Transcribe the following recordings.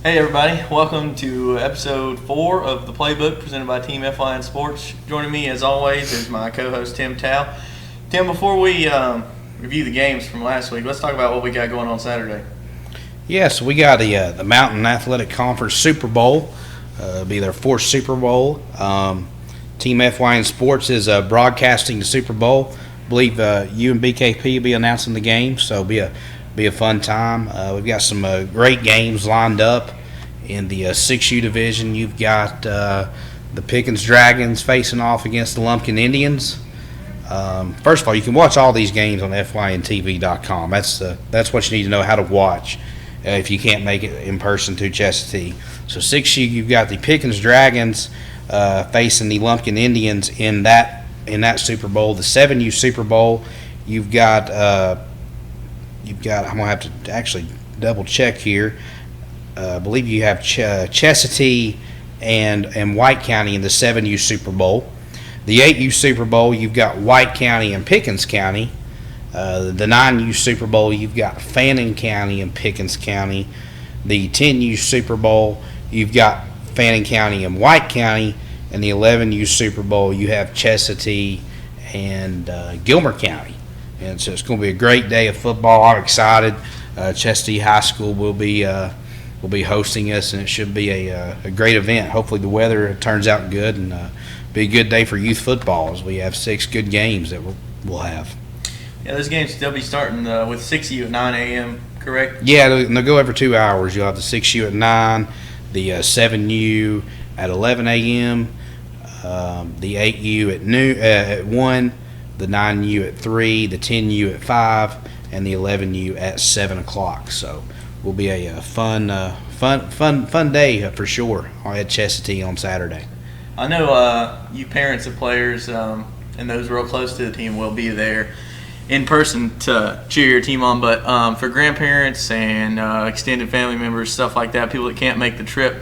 Hey everybody, welcome to episode 4 of the Playbook presented by Team FYN Sports. Joining me as always is my co-host Tim Towe. Tim, before we review the games from last week, let's talk about what we got going on Saturday. Yes, we got the Mountain Athletic Conference Super Bowl. It'll be their 4th Super Bowl. Team FYN Sports is broadcasting the Super Bowl. I believe you and BKP will be announcing the game, so it'll be a fun time. We've got some great games lined up in the 6U division. You've got the Pickens Dragons facing off against the Lumpkin Indians. First of all, you can watch all these games on FYNTV.com. That's what you need to know how to watch if you can't make it in person to Chestatee. So 6U, you've got the Pickens Dragons facing the Lumpkin Indians in that Super Bowl. The 7U Super Bowl, you've got I'm going to have to actually double check here. I believe you have Chestatee and White County in the 7U Super Bowl. The 8U Super Bowl, you've got White County and Pickens County. The 9U Super Bowl, you've got Fannin County and Pickens County. The 10U Super Bowl, you've got Fannin County and White County. And the 11U Super Bowl, you have Chestatee and Gilmer County. And so it's going to be a great day of football. I'm excited. Chestatee High School will be hosting us, and it should be a great event. Hopefully the weather turns out good and be a good day for youth football as we have 6 good games that we'll have. Yeah, those games they'll be starting with 6U at 9 a.m., correct? Yeah, they'll go every 2 hours. You'll have the 6U at 9, the 7U at 11 a.m., the 8U at noon at 1, the 9U at 3, the 10U at 5, and the 11U at 7 o'clock. So will be a fun day for sure at Chestatee on Saturday. I know you parents of players and those real close to the team will be there in person to cheer your team on, but for grandparents and extended family members, stuff like that, people that can't make the trip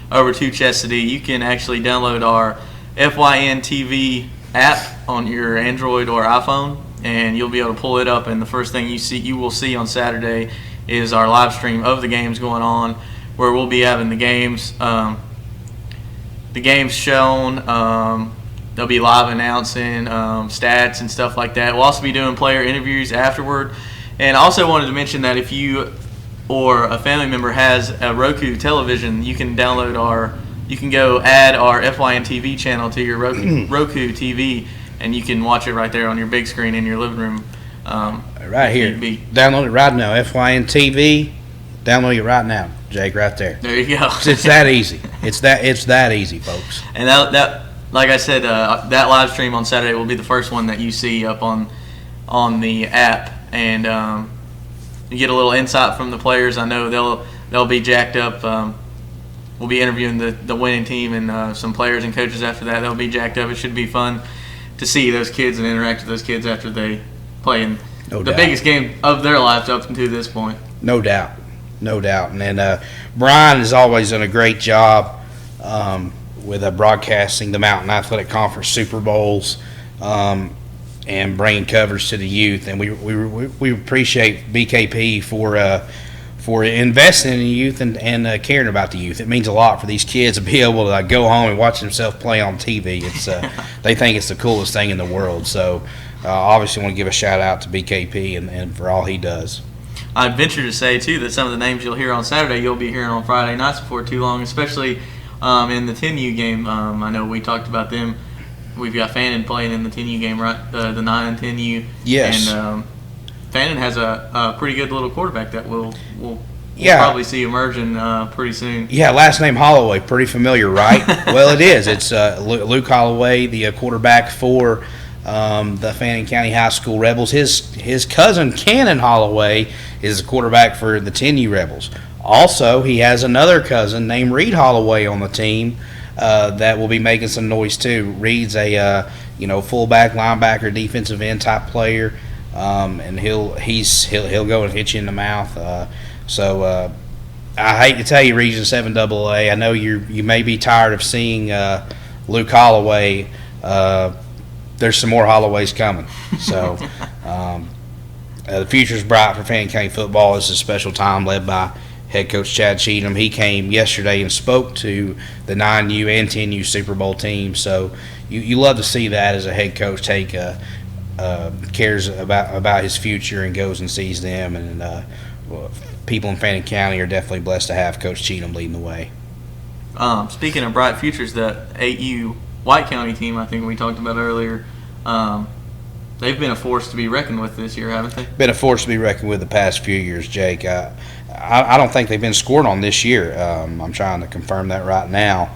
over to Chestatee, you can actually download our FYNTV app on your Android or iPhone, and you'll be able to pull it up, and the first thing you will see on Saturday is our live stream of the games going on, where we'll be having the games shown. They'll be live announcing stats and stuff like that. We'll also be doing player interviews afterward. And I also wanted to mention that if you or a family member has a Roku television, you can go add our FYN TV channel to your Roku TV, and you can watch it right there on your big screen in your living room. Right here. Download it right now. FYN TV. Download it right now, Jake. Right there. There you go. It's that easy. It's that easy, folks. And that like I said, that live stream on Saturday will be the first one that you see up on the app, and you get a little insight from the players. I know they'll be jacked up. We'll be interviewing the winning team and some players and coaches after that. They'll be jacked up. It should be fun to see those kids and interact with those kids after they play in the biggest game of their lives up until this point. No doubt. And then Brian has always done a great job with broadcasting the Mountain Athletic Conference Super Bowls and bringing coverage to the youth. And we appreciate BKP for investing in the youth and caring about the youth. It means a lot for these kids to be able to go home and watch themselves play on TV. It's they think it's the coolest thing in the world. So obviously want to give a shout out to BKP and for all he does. I'd venture to say, too, that some of the names you'll hear on Saturday, you'll be hearing on Friday nights before too long, especially in the 10U game. I know we talked about them. We've got Fannin playing in the 10U game, right? The 9 and 10U. Yes. And Fannin has a pretty good little quarterback that we'll probably see emerging pretty soon. Yeah, last name Holloway, pretty familiar, right? Well, it is. It's Luke Holloway, the quarterback for the Fannin County High School Rebels. His cousin Cannon Holloway is the quarterback for the 10U Rebels. Also, he has another cousin named Reed Holloway on the team that will be making some noise too. Reed's a fullback, linebacker, defensive end type player, and he'll go and hit you in the mouth. So I hate to tell you, Region 7 AA, I know you may be tired of seeing Luke Holloway. There's some more Holloways coming. So the future's bright for Fannin County football. It's a special time led by head coach Chad Cheatham. He came yesterday and spoke to the 9U and 10U Super Bowl team. So you love to see that as a head coach take cares about his future and goes and sees them. And people in Fannin County are definitely blessed to have Coach Cheatham leading the way. Speaking of bright futures, the 8U White County team, I think we talked about earlier, they've been a force to be reckoned with this year, haven't they? Been a force to be reckoned with the past few years, Jake. I don't think they've been scored on this year. I'm trying to confirm that right now.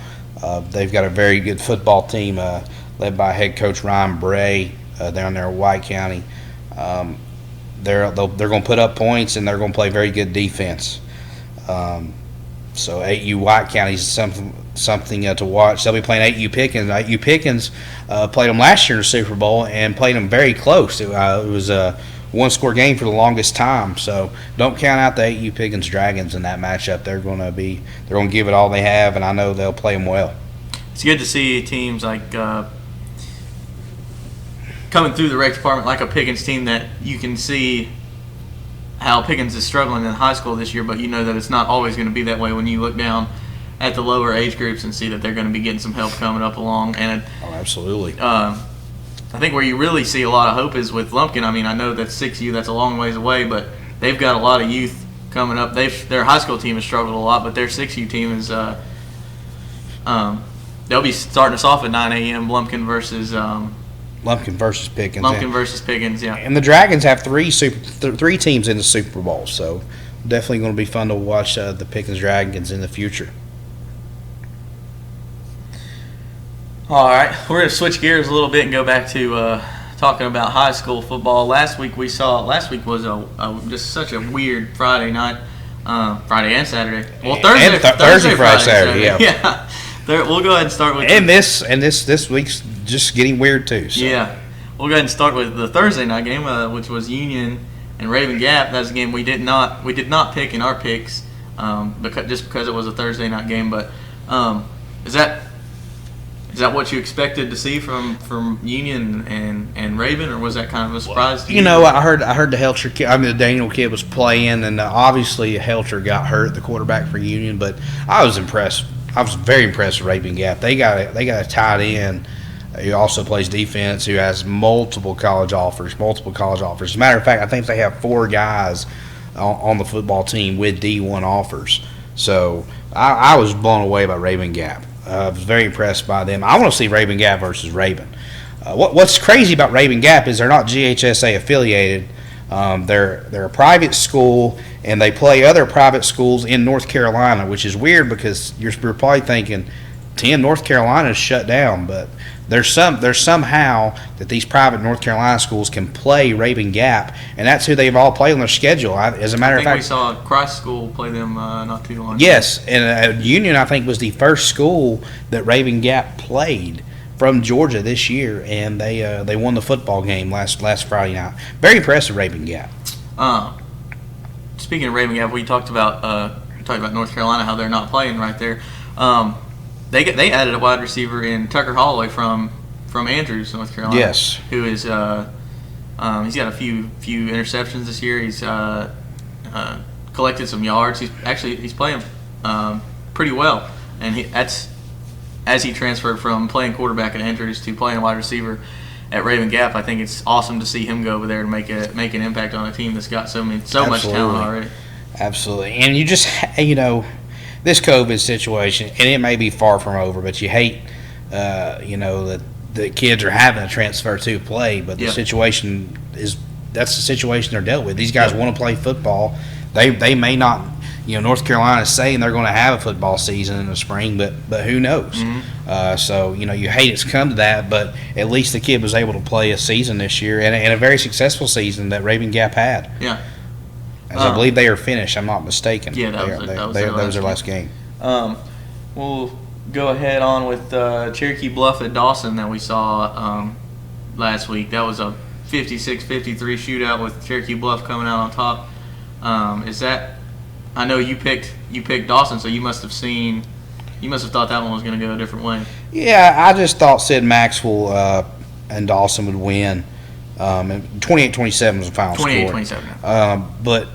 They've got a very good football team led by head coach Ryan Bray down there in White County. They're going to put up points, and they're going to play very good defense. So 8U White County is something to watch. They'll be playing 8U Pickens. 8U Pickens played them last year in the Super Bowl and played them very close. It was a one-score game for the longest time. So don't count out the 8U Pickens Dragons in that matchup. They're going to give it all they have, and I know they'll play them well. It's good to see teams like coming through the rec department, like a Pickens team that you can see how Pickens is struggling in high school this year, but you know that it's not always going to be that way when you look down at the lower age groups and see that they're going to be getting some help coming up along. And Absolutely. I think where you really see a lot of hope is with Lumpkin. I mean, I know that's 6U, that's a long ways away, but they've got a lot of youth coming up. Their high school team has struggled a lot, but their 6U team is they'll be starting us off at 9 a.m. Lumpkin versus Pickens. Lumpkin versus Pickens, yeah. And the Dragons have three teams in the Super Bowl, so definitely going to be fun to watch the Pickens Dragons in the future. All right, we're going to switch gears a little bit and go back to talking about high school football. Last week was just such a weird Friday night, Friday and Saturday. Well, Thursday, Friday, Saturday. Yeah. We'll go ahead and start with this week's just getting weird too. So. Yeah, we'll go ahead and start with the Thursday night game, which was Union and Raven Gap. That's a game we did not pick in our picks, because it was a Thursday night game. But is that what you expected to see from Union and Raven, or was that kind of a surprise to you? You know, I heard the Helcher kid. I mean, the Daniel kid was playing, and obviously Helcher got hurt, the quarterback for Union. But I was impressed. I was very impressed with Raven Gap. They got a tight end who also plays defense, who has multiple college offers. As a matter of fact, I think they have 4 guys on the football team with D1 offers. So I was blown away by Raven Gap. I was very impressed by them. I want to see Raven Gap versus Raven. What's crazy about Raven Gap is they're not GHSA affiliated. They're a private school, and they play other private schools in North Carolina, which is weird because you're probably thinking, 10 North Carolina is shut down, but there's somehow that these private North Carolina schools can play Raven Gap, and that's who they've all played on their schedule. As a matter of fact, we saw Christ School play them not too long ago. Yes, and Union, I think, was the first school that Raven Gap played from Georgia this year, and they won the football game last Friday night. Very impressive, Raven Gap. Speaking of Raven Gap, we talked about North Carolina, how they're not playing right there. They added a wide receiver in Tucker Holloway from Andrews, North Carolina. Yes, who is he's got a few interceptions this year. He's collected some yards. He's playing pretty well, and that's as he transferred from playing quarterback at Andrews to playing wide receiver at Raven Gap. I think it's awesome to see him go over there and make an impact on a team that's got so much talent already. Absolutely, and you just this COVID situation, and it may be far from over, but you hate that the kids are having to transfer to play, but the situation that's the situation they're dealt with. These guys want to play football. They may not. North Carolina is saying they're going to have a football season in the spring, but who knows? Mm-hmm. So you hate it's come to that, but at least the kid was able to play a season this year, and a very successful season that Raven Gap had. Yeah. As I believe they are finished, I'm not mistaken. Yeah, that was their last game. We'll go ahead on with Cherokee Bluff at Dawson that we saw last week. That was a 56-53 shootout with Cherokee Bluff coming out on top. I know you picked Dawson, so you must have thought that one was going to go a different way. Yeah, I just thought Sid Maxwell and Dawson would win. And 28-27 was the final score. 28-27. But,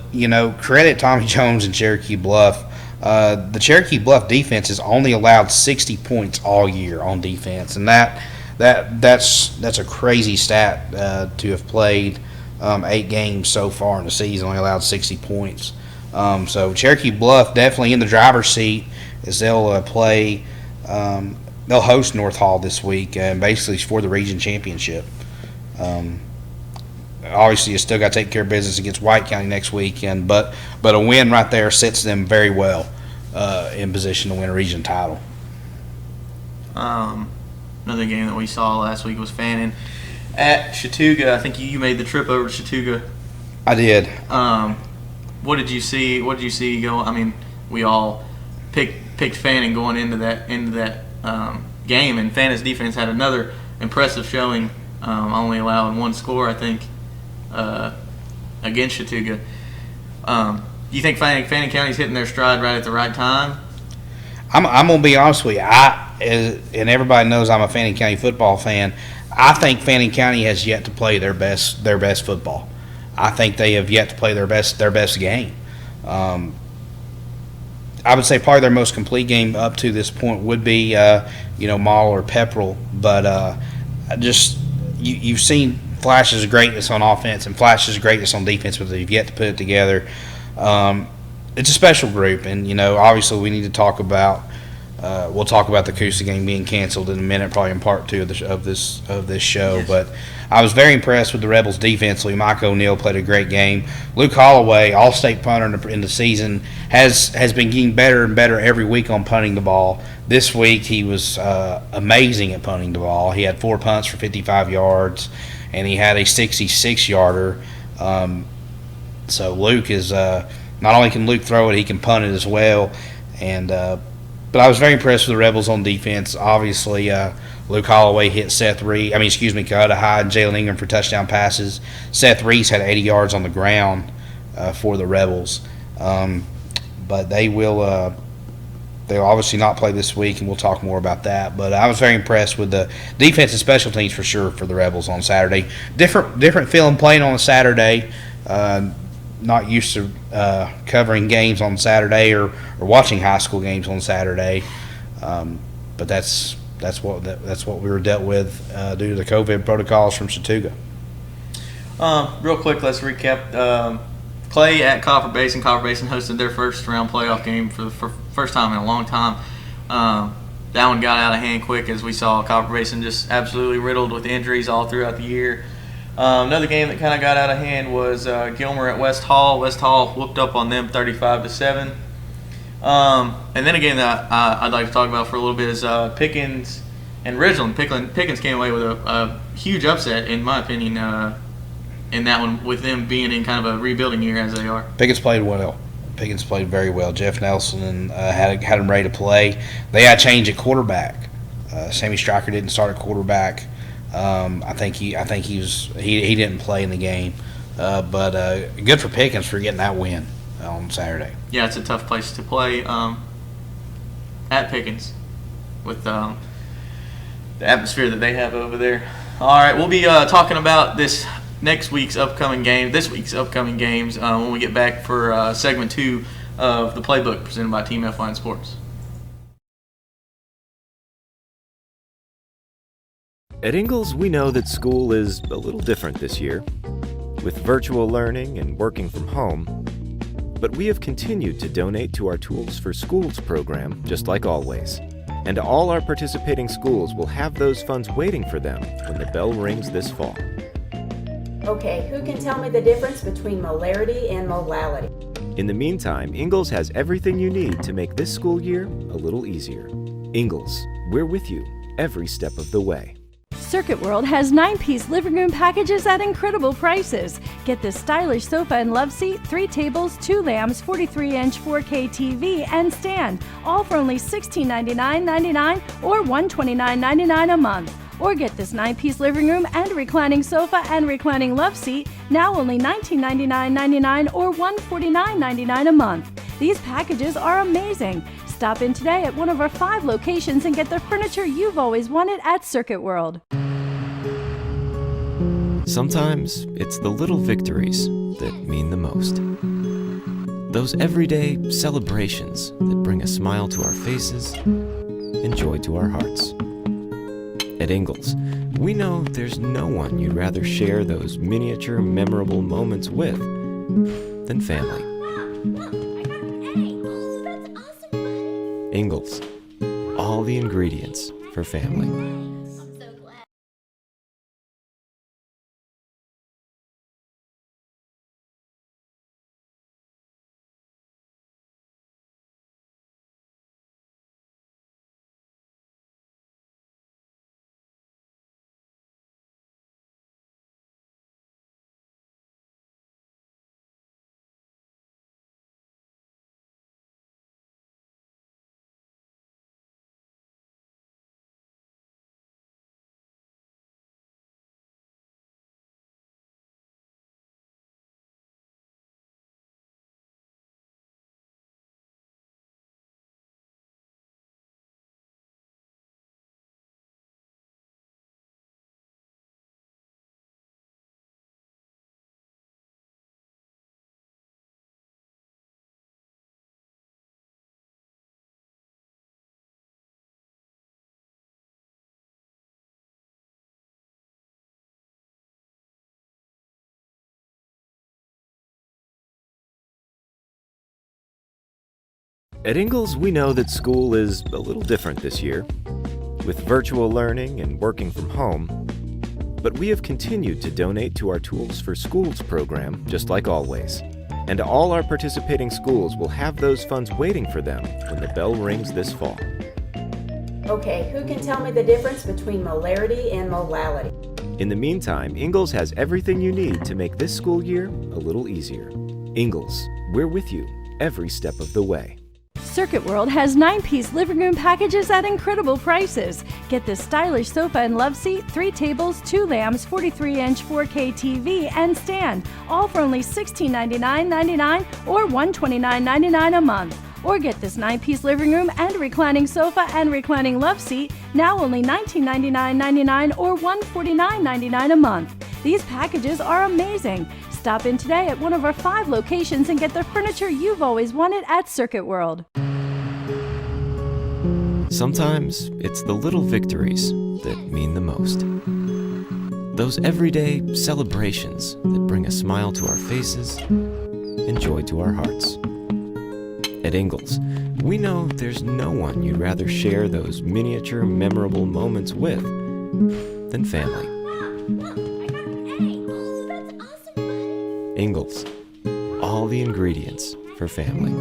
credit Tommy Jones and Cherokee Bluff. The Cherokee Bluff defense has only allowed 60 points all year on defense, and that's a crazy stat to have played 8 games so far in the season, only allowed 60 points. So Cherokee Bluff definitely in the driver's seat as they'll play. They'll host North Hall this week, basically for the region championship. Obviously, you still got to take care of business against White County next weekend, but a win right there sets them very well in position to win a region title. Another game that we saw last week was Fannin at Chattooga. I think you made the trip over to Chattooga. I did. What did you see? What did you see going? I mean, we all picked Fannin going into that game, and Fannin's defense had another impressive showing, only allowing 1 score, I think, against Chattooga. Do you think Fannin County's hitting their stride right at the right time? I'm gonna be honest with you. And everybody knows I'm a Fannin County football fan. I think Fannin County has yet to play their best football. I think they have yet to play their best game. I would say probably their most complete game up to this point would be Mall or Pepperell, but you've seen flashes of greatness on offense and flashes of greatness on defense, but they've yet to put it together. It's a special group, and obviously we need to talk about. We'll talk about the Coosa game being canceled in a minute, probably in part 2 of this show. Yes. But I was very impressed with the Rebels defensively. Mike O'Neill played a great game. Luke Holloway, all-state punter in the season, has been getting better and better every week on punting the ball. This week he was amazing at punting the ball. He had 4 punts for 55 yards, and he had a 66-yarder. So Luke is not only can Luke throw it, he can punt it as well. But I was very impressed with the Rebels on defense. Obviously, Luke Holloway hit Kyoto High and Jalen Ingram for touchdown passes. Seth Reese had 80 yards on the ground for the Rebels. But they'll obviously not play this week, and we'll talk more about that. But I was very impressed with the defense and special teams for sure for the Rebels on Saturday. Different feeling playing on a Saturday. Not used to covering games on Saturday or watching high school games on Saturday, but that's what we were dealt with due to the COVID protocols from Chattooga. Real quick, let's recap. Clay at Copper Basin. Copper Basin hosted their first round playoff game for the first time in a long time. That one got out of hand quick, as we saw Copper Basin just absolutely riddled with injuries all throughout the year. Another game that kind of got out of hand was Gilmer at West Hall. West Hall whooped up on them 35-7. And then a game that I'd like to talk about for a little bit is Pickens and Ridgeland. Pickens came away with a huge upset, in my opinion, in that one, with them being in kind of a rebuilding year as they are. Pickens played well. Pickens played very well. Jeff Nelson had him ready to play. They had a change at quarterback. Sammy Stryker didn't start at quarterback. I think he didn't play in the game, but good for Pickens for getting that win on Saturday. Yeah, it's a tough place to play at Pickens with the atmosphere that they have over there. All right, we'll be talking about this week's upcoming games when we get back for segment 2 of the Playbook presented by Team FYN Sports. At Ingalls, we know that school is a little different this year, with virtual learning and working from home. But we have continued to donate to our Tools for Schools program, just like always. And all our participating schools will have those funds waiting for them when the bell rings this fall. Okay, who can tell me the difference between molarity and molality? In the meantime, Ingalls has everything you need to make this school year a little easier. Ingalls, we're with you every step of the way. Circuit World has 9-piece living room packages at incredible prices. Get this stylish sofa and love seat, 3 tables, 2 lamps, 43-inch 4K TV, and stand, all for only $1699.99 or $129.99 a month. Or get this 9-piece living room and reclining sofa and reclining love seat, now only $1999.99 or $149.99 a month. These packages are amazing. Stop in today at one of our 5 locations and get the furniture you've always wanted at Circuit World. Sometimes it's the little victories that mean the most. Those everyday celebrations that bring a smile to our faces and joy to our hearts. At Ingalls, we know there's no one you'd rather share those miniature, memorable moments with than family. Ingalls, all the ingredients for family. At Ingalls, we know that school is a little different this year, with virtual learning and working from home. But we have continued to donate to our Tools for Schools program, just like always. And all our participating schools will have those funds waiting for them when the bell rings this fall. Okay, who can tell me the difference between molarity and molality? In the meantime, Ingalls has everything you need to make this school year a little easier. Ingalls, we're with you every step of the way. Circuit World has 9-piece living room packages at incredible prices. Get this stylish sofa and love seat, 3 tables, 2 lamps, 43-inch 4K TV, and stand, all for only $1699.99 or $129.99 a month. Or get this 9-piece living room and reclining sofa and reclining love seat, now only $1999.99 or $149.99 a month. These packages are amazing. Stop in today at one of our 5 locations and get the furniture you've always wanted at Circuit World. Sometimes it's the little victories that mean the most. Those everyday celebrations that bring a smile to our faces and joy to our hearts. At Ingalls, we know there's no one you'd rather share those miniature, memorable moments with than family. Ingalls, all the ingredients for family.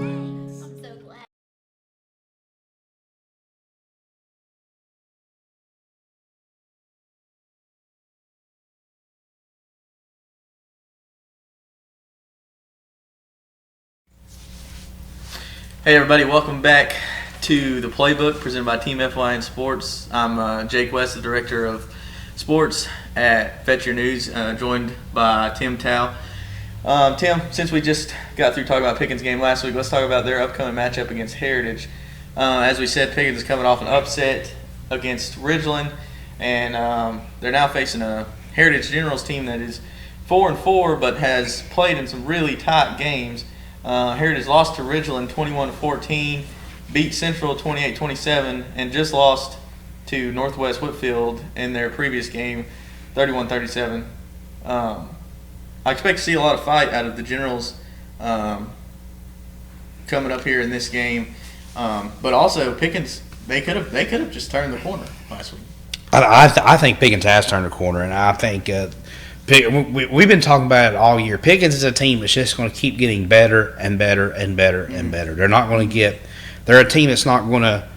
Hey everybody, welcome back to the Playbook presented by Team FYN Sports. I'm Jake West, the Director of Sports at Fetch Your News, joined by Tim Towe. Tim, since we just got through talking about Pickens' game last week, let's talk about their upcoming matchup against Heritage. As we said, Pickens is coming off an upset against Ridgeland, and they're now facing a Heritage Generals team that is 4-4 but has played in some really tight games. Heritage lost to Ridgeland 21-14, beat Central 28-27, and just lost to Northwest Whitfield in their previous game 31-37. I expect to see a lot of fight out of the Generals coming up here in this game, but also Pickens, they could have just turned the corner last week. I think Pickens has turned the corner, and I think we've been talking about it all year. Pickens is a team that's just going to keep getting better and better and better and better. They're not going to get. They're a team that's not going to,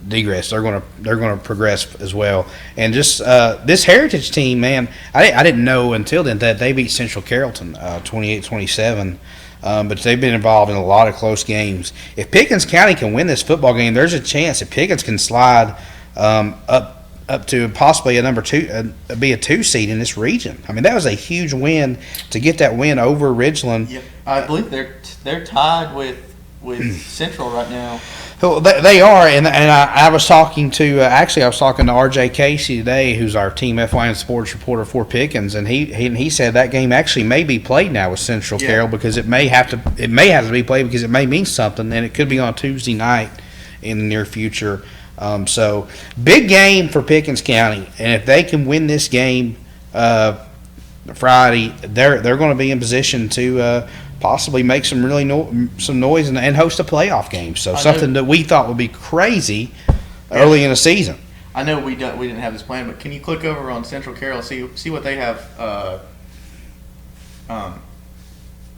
digress. They're going to progress as well. And just this Heritage team, man, I didn't know until then that they beat Central Carrollton 28-27. But they've been involved in a lot of close games. If Pickens County can win this football game, there's a chance that Pickens can slide up to possibly a number 2, be a 2 seed in this region. I mean, that was a huge win to get that win over Ridgeland. Yep. I believe they're tied with with Central right now. Well, they are, and I was talking to actually I was talking to R.J. Casey today, who's our Team FYN Sports reporter for Pickens, and he said that game actually may be played now with Central Carroll because it may have to be played because it may mean something, and it could be on Tuesday night in the near future. So big game for Pickens County, and if they can win this game Friday, they're going to be in position to possibly make some really some noise and host a playoff game. So something that we thought would be crazy early in the season. I know we didn't have this plan, but can you click over on Central Carroll see what they have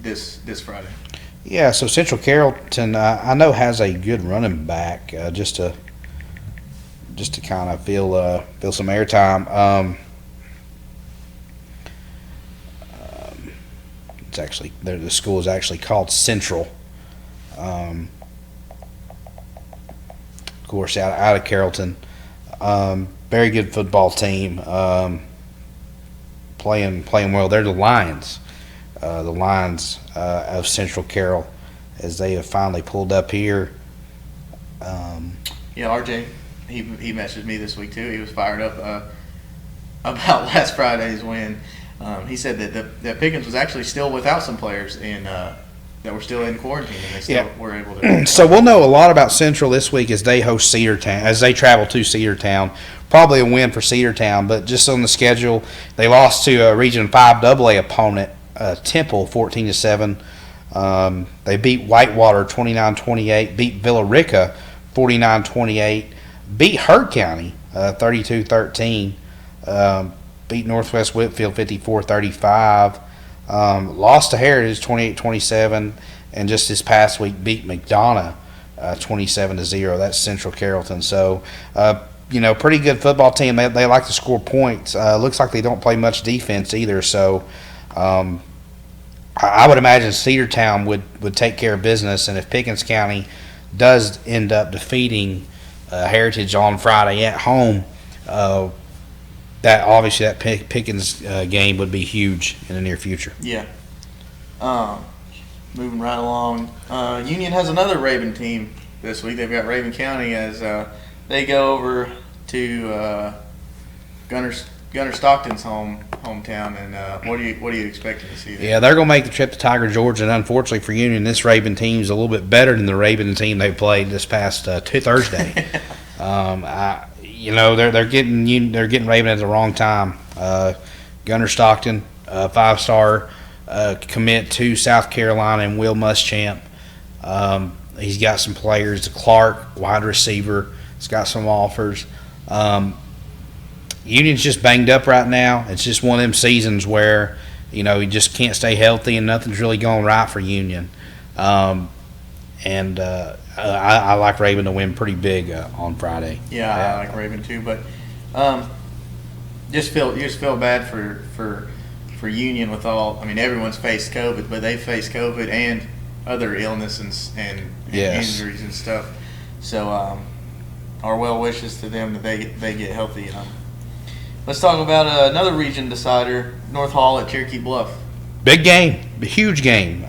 this Friday? Yeah, so Central Carrollton I know has a good running back just to kind of fill some airtime. It's actually the school is actually called Central. Of course, out of Carrollton. Very good football team. Playing well. They're the Lions. The Lions of Central Carroll, as they have finally pulled up here. Yeah, RJ, he messaged me this week too. He was fired up about last Friday's win. He said that Pickens was actually still without some players that were still in quarantine, and they still were able to. So we'll know a lot about Central this week as they host Cedartown, as they travel to Cedartown. Probably a win for Cedartown, but just on the schedule, they lost to a Region 5 AA opponent, Temple, 14-7. They beat Whitewater 29-28, beat Villa Rica 49-28, beat Hurt County 32-13. Beat Northwest Whitfield 54-35, lost to Heritage 28-27, and just this past week beat McDonough 27-0. That's Central Carrollton. So, pretty good football team. They like to score points. Looks like they don't play much defense either. So, I would imagine Cedartown would take care of business, and if Pickens County does end up defeating Heritage on Friday at home, that Pickens game would be huge in the near future. Yeah. Moving right along, Union has another Raven team this week. They've got Raven County as they go over to Gunner Stockton's hometown. And what are you expecting to see there? Yeah, they're going to make the trip to Tiger, Georgia, and unfortunately for Union, this Raven team is a little bit better than the Raven team they played this past Thursday. They're getting Raven at the wrong time. Gunner Stockton, 5-star commit to South Carolina, and Will Muschamp. He's got some players. Clark, wide receiver, he's got some offers. Union's just banged up right now. It's just one of them seasons where you just can't stay healthy, and nothing's really going right for Union. I like Raven to win pretty big on Friday. Yeah, I like Raven too, but just feel bad for Union with all. I mean, everyone's faced COVID, but they faced COVID and other illness and injuries and stuff. So our well wishes to them that they get healthy. Let's talk about another region decider, North Hall at Cherokee Bluff. Big game, a huge game.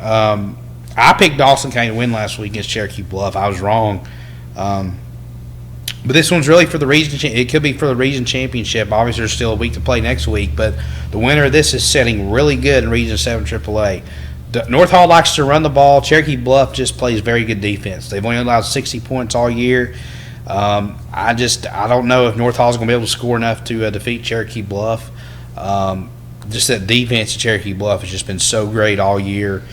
I picked Dawson County to win last week against Cherokee Bluff. I was wrong. But this one's really for the region. It could be for the region championship. Obviously, there's still a week to play next week, but the winner of this is sitting really good in Region 7 AAA. North Hall likes to run the ball. Cherokee Bluff just plays very good defense. They've only allowed 60 points all year. I don't know if North Hall's going to be able to score enough to defeat Cherokee Bluff. Just that defense at Cherokee Bluff has just been so great all year.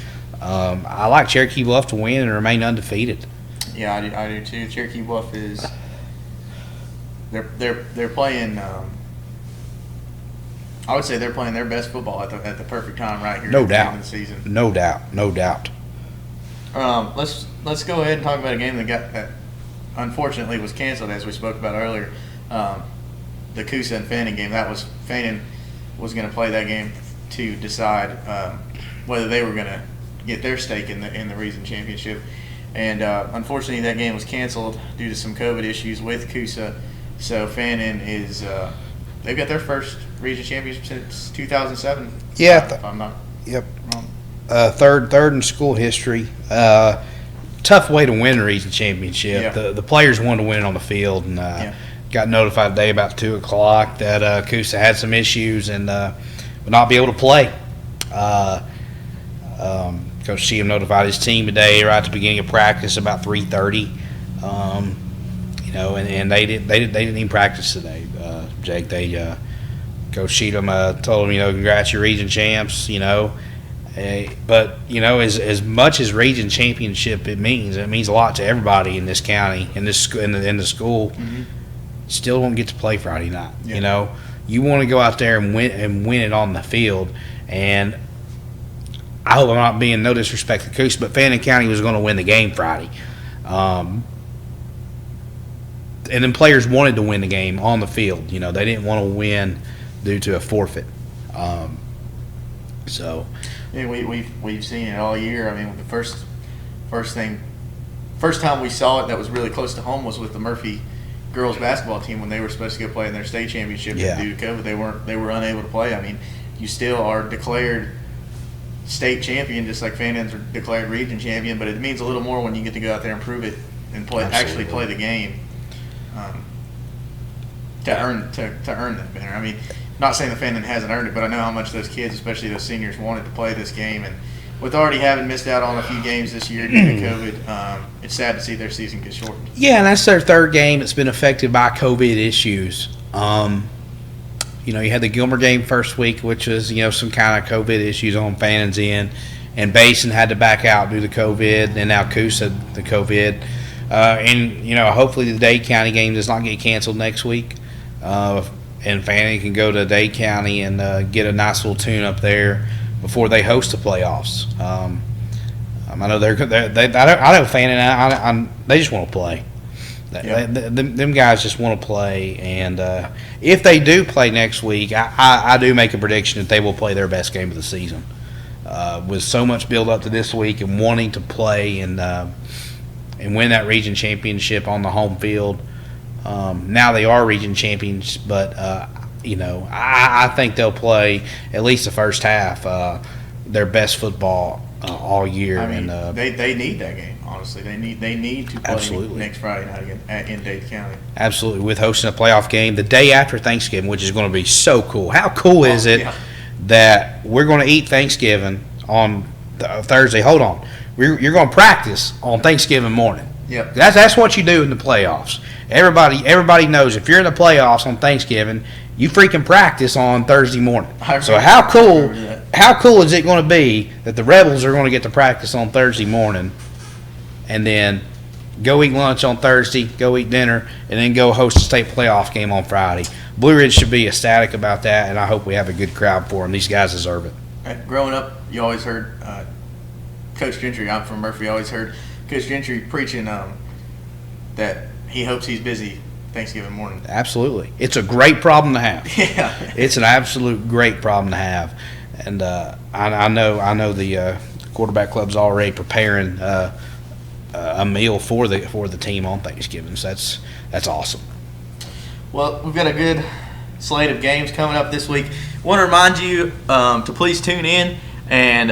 I like Cherokee Bluff to win and remain undefeated. Yeah, I do too. Cherokee Bluff is they're playing. I would say they're playing their best football at the perfect time right here. No at the doubt. end of the season. No doubt. Let's go ahead and talk about a game that unfortunately was canceled, as we spoke about earlier. The Coosa and Fannin game. Fannin was going to play that game to decide whether they were going to get their stake in the region championship, and unfortunately that game was canceled due to some COVID issues with Coosa. So Fannin is they've got their first region championship since 2007. Yeah, if I'm not yep. wrong. Third in school history. tough way to win a region championship. Yeah. The players wanted to win it on the field, and got notified today about 2 o'clock that Coosa had some issues and would not be able to play. Coach Sheehan notified his team today right at the beginning of practice about 3:30. And they didn't even practice today. Jake, Coach Sheehan told them, congrats, your region champs. But as much as region championship it means a lot to everybody in this county, in the school. Mm-hmm. Still don't get to play Friday night. Yeah. You want to go out there and win it on the field. And I hope I'm not being no disrespect to Coosa, but Fannin County was going to win the game Friday. And then players wanted to win the game on the field. They didn't want to win due to a forfeit. Yeah, we've seen it all year. I mean, the first time we saw it that was really close to home was with the Murphy girls basketball team when they were supposed to go play in their state championship. Yeah. Due to COVID, they were unable to play. I mean, you still are declared state champion, just like Fannin's are declared region champion, but it means a little more when you get to go out there and prove it and actually play the game to earn that banner. I mean, not saying the Fannin hasn't earned it, but I know how much those kids, especially those seniors, wanted to play this game. And with already having missed out on a few games this year due to COVID, it's sad to see their season get shortened. Yeah, and that's their third game that's been affected by COVID issues. You had the Gilmer game first week, which was, some kind of COVID issues on Fannin's end. And Basin had to back out due to COVID, and now Coosa the COVID. Hopefully the Dade County game does not get canceled next week. And Fannin can go to Dade County and get a nice little tune up there before they host the playoffs. I know I know Fannin. They just want to play. Yeah. Them guys just want to play, and if they do play next week, I do make a prediction that they will play their best game of the season. With so much build up to this week and wanting to play and win that region championship on the home field. Now they are region champions, but I think they'll play at least the first half their best football all year. I mean, and they need that game. Honestly, they need to play absolutely. Next Friday night in Dade County. Absolutely, with hosting a playoff game the day after Thanksgiving, which is going to be so cool. How cool is it that we're going to eat Thanksgiving on Thursday? Hold on, you're going to practice on Thanksgiving morning. Yep. That's what you do in the playoffs. Everybody knows if you're in the playoffs on Thanksgiving, you freaking practice on Thursday morning. So how cool is it going to be that the Rebels are going to get to practice on Thursday morning, and then go eat lunch on Thursday, go eat dinner, and then go host a state playoff game on Friday? Blue Ridge should be ecstatic about that, and I hope we have a good crowd for them. These guys deserve it. Growing up, you always heard Coach Gentry. I'm from Murphy. Always heard Coach Gentry preaching that he hopes he's busy Thanksgiving morning. Absolutely. It's a great problem to have. Yeah. It's an absolute great problem to have. And I know the quarterback club's already preparing a meal for the team on Thanksgiving. So that's awesome. Well, we've got a good slate of games coming up this week. Want to remind you to please tune in, and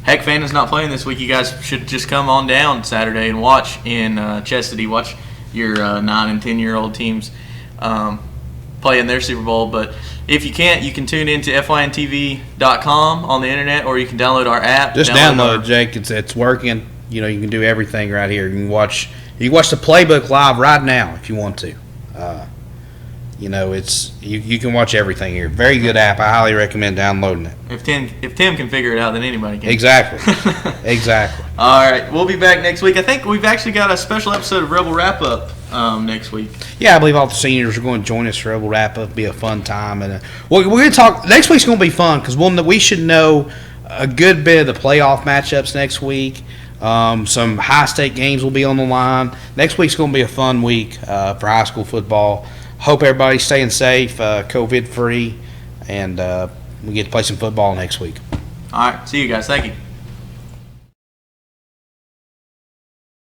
heck, Fannin's not playing this week. You guys should just come on down Saturday and watch in Chastity. Watch your 9 and 10-year-old teams play in their Super Bowl. But if you can't, you can tune in to FYNTV.com on the internet, or you can download our app. Just download, Jake. It's working. You can do everything right here. You can watch the Playbook live right now if you want to. You can watch everything here. Very good app. I highly recommend downloading it. If Tim can figure it out, then anybody can. Exactly. Exactly. All right, we'll be back next week. I think we've actually got a special episode of Rebel Wrap Up next week. Yeah, I believe all the seniors are going to join us for Rebel Wrap Up. It'll be a fun time, and we're going to talk. Next week's going to be fun because we should know a good bit of the playoff matchups next week. Some high-stake games will be on the line. Next week's going to be a fun week for high school football. Hope everybody's staying safe, COVID-free, and we get to play some football next week. All right. See you guys. Thank you.